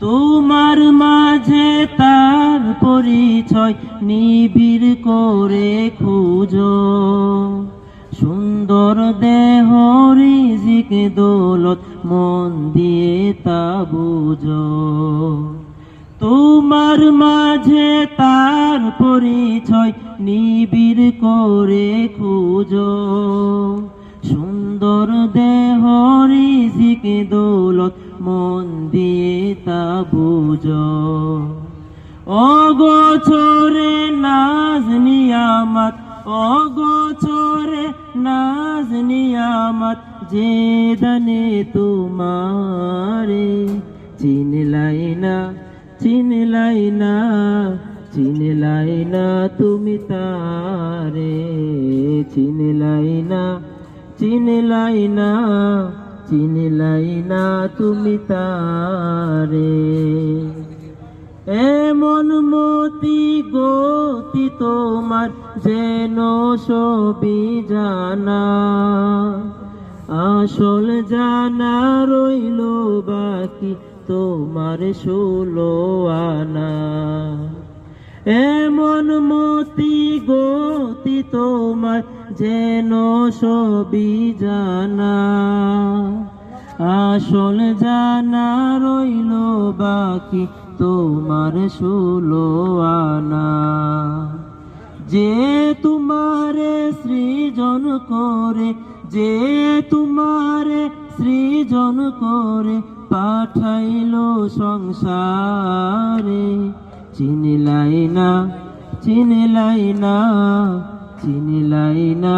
তোমার মাঝে তার পরিচয় নিবিড় করে খুঁজো, সুন্দর দেহ রিজিক দৌলত মন দিয়ে তা বুঝো। তোমার মাঝে তার পরিচয় নিবিড় করে খুঁজো, সুন্দর দেহ রিজিক দৌলত মন দিয়ে তা বুঝো। অগোচরে নাজ নিয়ামত, অগোচরে নাজ নিয়ামত যে দানে তোমারে, চিনলাই না চিনলাই না চিনলাই না তুমি তারে, চিনলাই না চিনলাই না চিনলাই না তুমি তারে। এমন মতি গতি তোমার যেন সবই জানা, আসল জানা রইল বাকি তোমার 16 আনা। এমন মতি গতি তোমার যেন সবই জানা, আসল জানা রইল বাকি তোমার 16 আনা। যে তোমারে সৃজন করে, যে তোমারে সৃজন করে পাঠাইলো সংসারে, চিনলাই না চিনলাই না চিনলাই না।